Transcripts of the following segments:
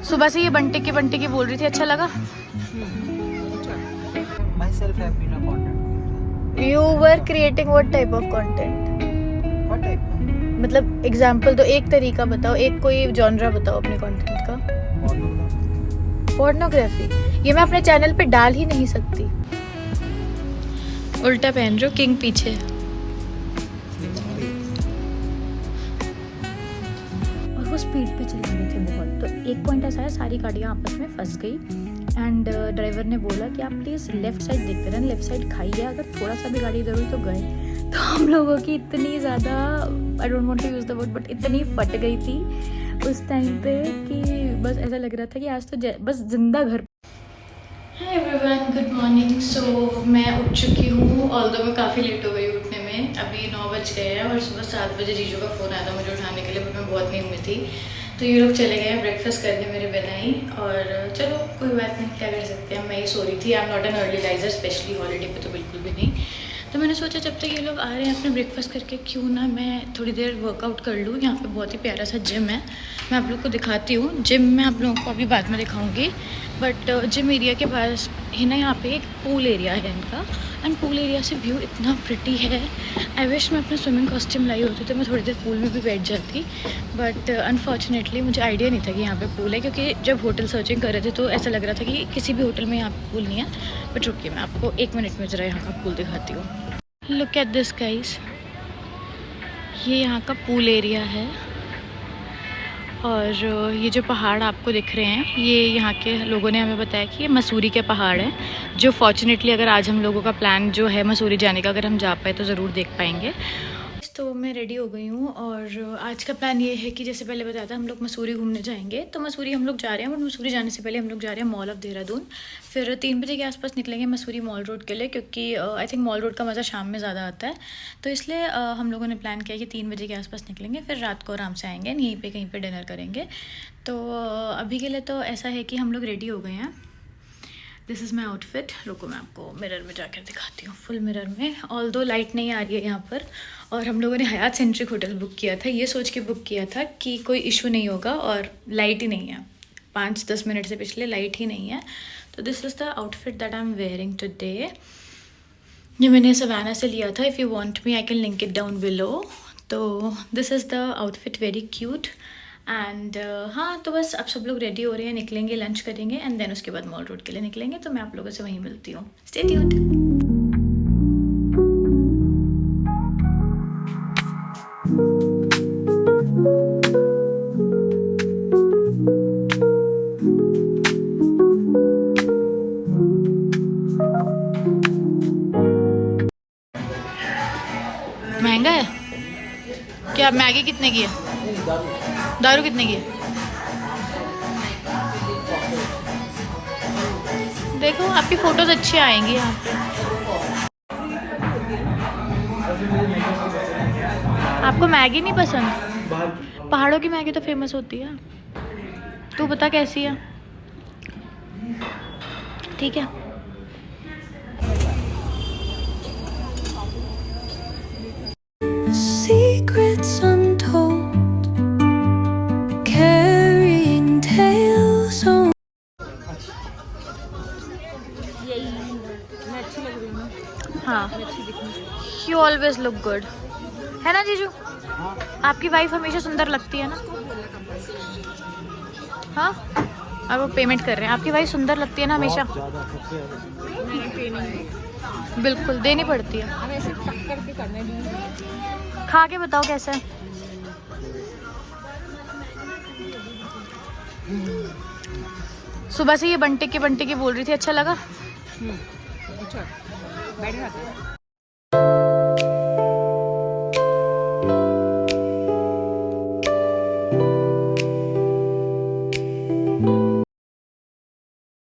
सुबह से ये बंटी की बोल रही थी, अच्छा लगा? Myself have been a content creator. You were creating what type of content? What type? मतलब एग्जाम्पल दो, एक तरीका बताओ, एक कोई जॉनरा बताओ अपने कंटेंट का। Pornography. पोर्नोग्राफी, ये मैं अपने चैनल पे डाल ही नहीं सकती। उल्टा पहन रहे हो, किंग पीछे। और वो स्पीड पे चला रहे थे बहुत, तो एक पॉइंट ऐसा है सारी गाड़ियाँ आपस में फंस गई एंड ड्राइवर ने बोला कि आप प्लीज़ लेफ्ट साइड देखते रहें, लेफ्ट साइड खाई है, अगर थोड़ा सा भी गाड़ी इधर हुई तो गए। तो हम लोगों की इतनी ज़्यादा, I don't want to use the word, but इतनी फट गई थी उस टाइम पे कि बस ऐसा लग रहा था कि आज तो बस जिंदा घर। Hi everyone, good morning. So मैं उठ चुकी हूँ, ऑल्दो मैं काफ़ी लेट हो गई उठने में। अभी 9 बज गए हैं और सुबह 7 बजे जीजू का फ़ोन आया था मुझे उठाने के लिए, बट मैं बहुत नींद में थी। तो ये लोग चले गए हैं ब्रेकफास्ट करने मेरे बिना ही, और चलो कोई बात नहीं, क्या कर सकते हैं। मैं ही सो रही थी। I am not an early riser, specially holiday पे तो बिल्कुल भी नहीं। तो मैंने सोचा जब तक ये लोग आ रहे हैं अपने ब्रेकफास्ट करके, क्यों ना मैं थोड़ी देर वर्कआउट कर लूँ। यहाँ पे बहुत ही प्यारा सा जिम है, मैं आप लोग को दिखाती हूँ। जिम मैं आप लोगों को अभी बाद में दिखाऊंगी, बट जिम एरिया के पास है ना, यहाँ पे एक पूल एरिया है इनका, एंड पूल एरिया से व्यू इतना प्रिटी है। आई विश मैं अपना स्विमिंग कॉस्ट्यूम लाई होती तो मैं थोड़ी देर पूल में भी बैठ जाती, बट अनफॉर्चुनेटली मुझे आइडिया नहीं था कि यहाँ पे पूल है, क्योंकि जब होटल सर्चिंग कर रहे थे तो ऐसा लग रहा था कि किसी भी होटल में यहाँ पे पूल नहीं है। बट रुकिए, मैं आपको 1 मिनट में ज़रा यहाँ का पूल दिखाती हूँ। लुक एट दिस गाइस, ये यहाँ का पूल एरिया है, और ये जो पहाड़ आपको दिख रहे हैं, ये यहाँ के लोगों ने हमें बताया कि ये मसूरी के पहाड़ हैं, जो फॉर्चुनेटली अगर आज हम लोगों का प्लान जो है मसूरी जाने का, अगर हम जा पाए तो ज़रूर देख पाएंगे। तो मैं रेडी हो गई हूँ, और आज का प्लान ये है कि जैसे पहले बताया था हम लोग मसूरी घूमने जाएंगे, तो मसूरी हम लोग जा रहे हैं, बट मसूरी जाने से पहले हम लोग जा रहे हैं मॉल ऑफ देहरादून। फिर 3 बजे के आसपास निकलेंगे मसूरी मॉल रोड के लिए, क्योंकि आई थिंक मॉल रोड का मज़ा शाम में ज़्यादा आता है। तो इसलिए हम लोगों ने प्लान किया कि 3 बजे के आसपास निकलेंगे, फिर रात को आराम से आएंगे, यहीं पर कहीं पर डिनर करेंगे। तो अभी के लिए तो ऐसा है कि हम लोग रेडी हो गए हैं। This is my outfit. रुको मैं आपको मिरर में जाकर दिखाती हूँ, फुल मिरर में। ऑल्दो लाइट नहीं आ रही है यहाँ पर, और हम लोगों ने हयात सेंट्रिक होटल बुक किया था, ये सोच के बुक किया था कि कोई इशू नहीं होगा, और लाइट ही नहीं है, 5-10 मिनट से पिछले लाइट ही नहीं है। तो this is the outfit that I am wearing today. ये मैंने सवाना से लिया था, if you want me I can link it down below. तो this is the outfit, very cute. And हाँ, तो बस अब सब लोग रेडी हो रहे हैं, निकलेंगे, लंच करेंगे, एंड देन उसके बाद मॉल रोड के लिए निकलेंगे। तो मैं आप लोगों से वहीं मिलती हूँ, स्टे ट्यून्ड। महंगा है क्या? मैगी कितने की है? दारू कितने की है? देखो आपकी फोटोज अच्छी आएंगी यहाँ पे। आपको मैगी नहीं पसंद? पहाड़ों की मैगी तो फेमस होती है, तू बता कैसी है? ठीक है। Secrets untold, carrying tales on. हाँ, यू ऑलवेज लुक गुड, है ना जीजू? आपकी वाइफ हमेशा सुंदर लगती है ना? हाँ, अब वो पेमेंट कर रहे हैं। आपकी वाइफ सुंदर लगती है ना हमेशा? बिल्कुल देनी पड़ती है। खा के बताओ कैसा है। सुबह से ये बंटी की बोल रही थी, अच्छा लगा?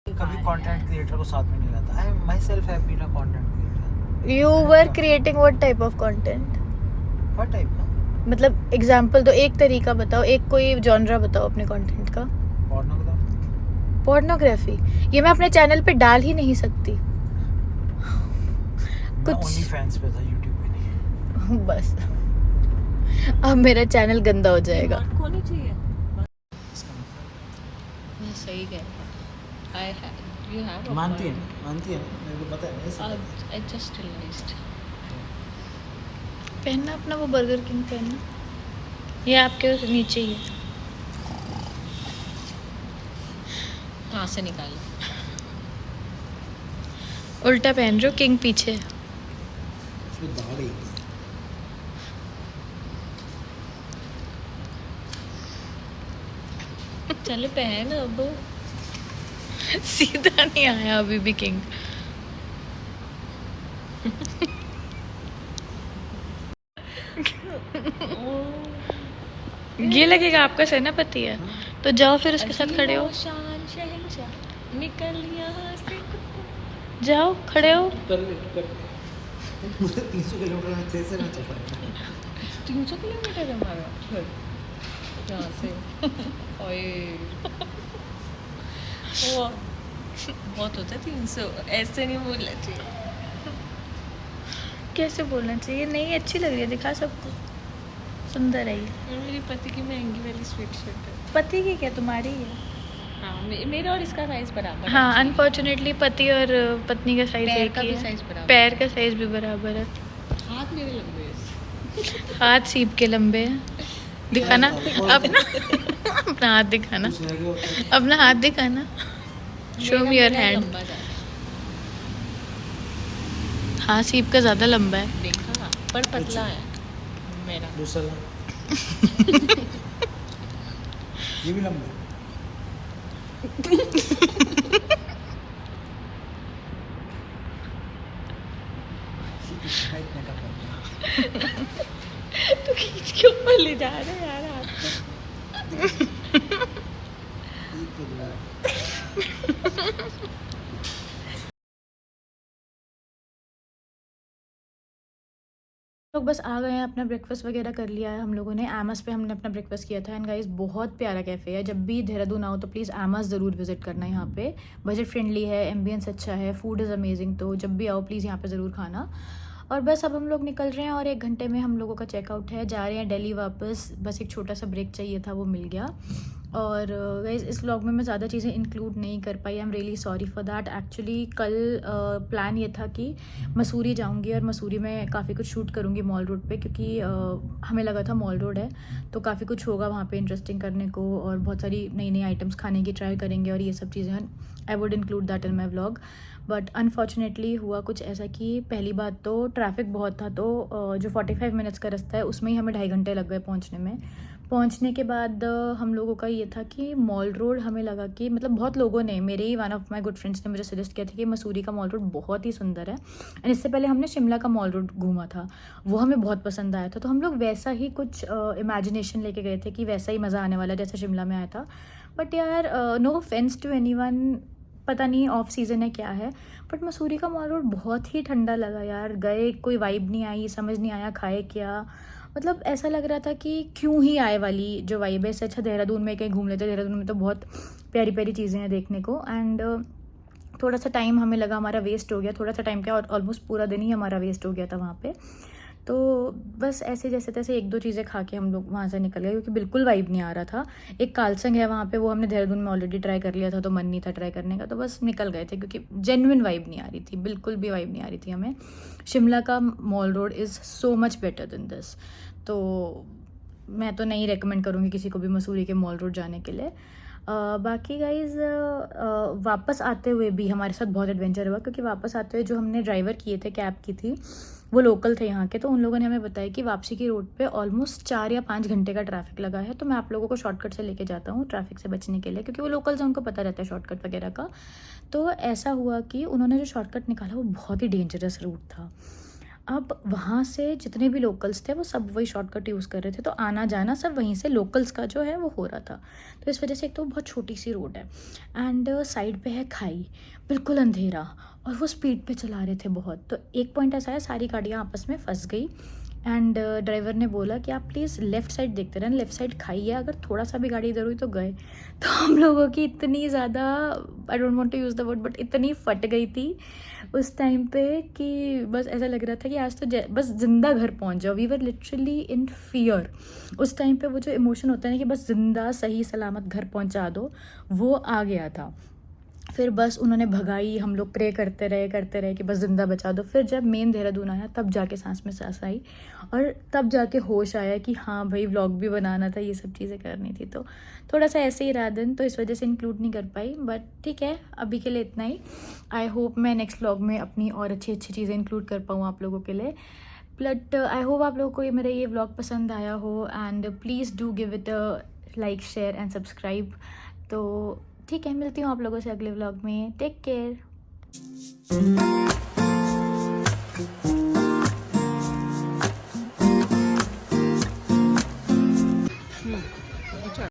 कभी कंटेंट क्रिएटर को साथ में नहीं लाता। I myself have been a content creator. You were creating what type of content? What type का? मतलब एग्जाम्पल दो, एक तरीका बताओ, एक कोई जॉनरा बताओ अपने कंटेंट का। पोर्नोग्राफी। पोर्नोग्राफी, ये मैं अपने चैनल पे डाल ही नहीं सकती। कुछ ओनली फैंस पे था, यूट्यूब पे नहीं। बस अब मेरा चैनल गंदा हो जाएगा। सही कह रहा है यू हैव मानती है मेरे को पता है ऐसे पता है। आई जस्ट रियलाइज्ड पहनना अपना वो बर्गर किंग पहनना, ये आपके नीचे ही है। कहाँ से निकाला उल्टा पहन रहे हो, किंग पीछे है। उसमें दाढ़ी है। चलो पहन अब सीधा नहीं आया अभी भी किंग। ये लगेगा आपका सेनापति है, तो जाओ फिर उसके साथ खड़े हो, शान शहंशाह निकल यहाँ से जाओ खड़े हो। मुझे 300 किलोमीटर में से ना चल पाएगा। 300 किलोमीटर हमारा घर यहाँ से ओए वो बहुत होता है 300 ऐसे नहीं बोलना चाहिए कैसे बोलना चाहिए, नहीं अच्छी लग रही है, दिखा सबको, सुंदर है ये। और मेरे पति की महंगी वाली स्वेट शर्ट है पति की क्या, तुम्हारी ही है? हाँ मेरा और इसका साइज बराबर हाँ है अनफॉर्चुनेटली पति और पत्नी का साइज पैर एक का ही भी है, साइज बराबर पैर का साइज भी बराबर है, हाथ मेरे लंबे हैं हाथ सीप के लंबे हैं। दिखाना अपना अपना हाथ दिखाना, कुछ रह गया अपना हाथ दिखाना, शो मी योर हैंड। लंबा ज़्यादा हाँ सीप का ज़्यादा लंबा है। देखा पर पतला है मेरा दूसरा ये भी लंबा है। इतना का फर्क है। तो खींच के ऊपर ले जा रहे हैं यार हाथ से ये तो दूर है। लोग बस आ गए हैं, अपना ब्रेकफास्ट वगैरह कर लिया है हम लोगों ने। एमएस पे हमने अपना ब्रेकफास्ट किया था। एंड गाइस बहुत प्यारा कैफ़े है, जब भी देहरादून आओ तो प्लीज़ एमएस ज़रूर विजिट करना। यहाँ पे बजट फ्रेंडली है, एम्बियंस अच्छा है, फूड इज़ अमेजिंग, तो जब भी आओ प्लीज़ यहाँ पे ज़रूर खाना। और बस अब हम लोग निकल रहे हैं और 1 घंटे में हम लोगों का चेकआउट है, जा रहे हैं दिल्ली वापस। बस एक छोटा सा ब्रेक चाहिए था, वो मिल गया। और गाइस इस व्लॉग में मैं ज़्यादा चीज़ें इंक्लूड नहीं कर पाई, I am really sorry for that. Actually कल प्लान ये था कि मसूरी जाऊंगी और मसूरी में काफ़ी कुछ शूट करूंगी मॉल रोड पे, क्योंकि हमें लगा था मॉल रोड है तो काफ़ी कुछ होगा वहाँ पे इंटरेस्टिंग करने को, और बहुत सारी नई नई आइटम्स खाने की ट्राई करेंगे और ये सब चीज़ें I would include that in my vlog. But unfortunately हुआ कुछ ऐसा कि पहली बात तो ट्रैफिक बहुत था, तो जो 45 मिनट्स का रास्ता है उसमें ही हमें 2.5 घंटे लग गए पहुंचने में। पहुंचने के बाद हम लोगों का ये था कि मॉल रोड हमें लगा कि मतलब बहुत लोगों ने, मेरे ही one of my good friends ने मुझे सजेस्ट किया था कि मसूरी का मॉल रोड बहुत ही सुंदर है। एंड इससे पहले हमने शिमला का मॉल रोड घूमा था, वो हमें बहुत पसंद आया था, तो हम लोग वैसा ही कुछ इमेजिनेशन लेके गए थे कि वैसा ही मज़ा आने वाला है जैसा शिमला में आया था। बट यार नो ऑफेंस टू एनीवन, पता नहीं ऑफ सीज़न है क्या है, बट मसूरी का मॉल रोड बहुत ही ठंडा लगा यार। गए कोई वाइब नहीं आई, समझ नहीं आया खाए क्या, मतलब ऐसा लग रहा था कि क्यों ही आए वाली जो वाइब है। इससे अच्छा देहरादून में कहीं घूम लेते, देहरादून में तो बहुत प्यारी प्यारी चीज़ें हैं देखने को। एंड थोड़ा सा टाइम हमें लगा हमारा वेस्ट हो गया, थोड़ा सा टाइम क्या, और ऑलमोस्ट पूरा दिन ही हमारा वेस्ट हो गया था वहाँ पे। तो बस ऐसे जैसे तैसे 1-2 चीज़ें खा के हम लोग वहाँ से निकल गए, क्योंकि बिल्कुल वाइब नहीं आ रहा था। एक कालसंग है वहाँ पे, वो हमने देहरादून में ऑलरेडी ट्राई कर लिया था तो मन नहीं था ट्राई करने का, तो बस निकल गए थे, क्योंकि जेन्युइन वाइब नहीं आ रही थी, बिल्कुल भी वाइब नहीं आ रही थी हमें। शिमला का mall road is so much better than this, तो मैं तो नहीं रेकमेंड करूँगी किसी को भी मसूरी के मॉल रोड जाने के लिए। बाकी गाइज़ वापस आते हुए भी हमारे साथ बहुत एडवेंचर हुआ, क्योंकि वापस आते हुए जो हमने ड्राइवर किए थे, कैब की थी, वो लोकल थे यहाँ के, तो उन लोगों ने हमें बताया कि वापसी की रोड पे ऑलमोस्ट 4 या 5 घंटे का ट्रैफिक लगा है। तो मैं आप लोगों को शॉर्टकट से लेके जाता हूँ ट्रैफिक से बचने के लिए, क्योंकि वो लोकल्स हैं, उनको पता रहता है शॉर्टकट वगैरह का। तो ऐसा हुआ कि उन्होंने जो शॉर्टकट निकाला वो बहुत ही डेंजरस रूट था। अब वहाँ से जितने भी लोकल्स थे वो सब वही शॉर्टकट यूज़ कर रहे थे, तो आना जाना सब वहीं से लोकल्स का जो है वो हो रहा था। तो इस वजह से एक तो बहुत छोटी सी रोड है, एंड साइड पे है खाई, बिल्कुल अंधेरा, और वो स्पीड पे चला रहे थे बहुत। तो एक पॉइंट ऐसा है, सारी गाड़ियाँ आपस में फंस गई, एंड ड्राइवर ने बोला कि आप प्लीज़ लेफ़्ट साइड देखते रहना, लेफ़्ट साइड खाइए, अगर थोड़ा सा भी गाड़ी इधर हुई तो गए। तो हम लोगों की इतनी ज़्यादा, I don't want to use the word, but इतनी फट गई थी उस टाइम पे कि बस ऐसा लग रहा था कि आज तो बस ज़िंदा घर पहुंच जाओ। We were literally in fear. उस टाइम पे वो जो इमोशन होता है ना कि बस ज़िंदा सही सलामत घर पहुंचा दो, वो आ गया था। फिर बस उन्होंने भगाई, हम लोग प्रे करते रहे कि बस ज़िंदा बचा दो। फिर जब मेन देहरादून आया तब जाके सांस में सांस आई और तब जाके होश आया कि हाँ भाई व्लॉग भी बनाना था, ये सब चीज़ें करनी थी। तो थोड़ा सा ऐसे ही रहा दिन, तो इस वजह से इंक्लूड नहीं कर पाई, बट ठीक है, अभी के लिए इतना ही। आई होप मैं नेक्स्ट व्लॉग में अपनी और अच्छी चीज़ें इंक्लूड कर पाऊँ आप लोगों के लिए। बट आई होप आप लोगों को ये मेरा ये व्लॉग पसंद आया हो, and please do give it a like, share and subscribe. तो ठीक है, मिलती हूँ आप लोगों से अगले व्लॉग में। Take care.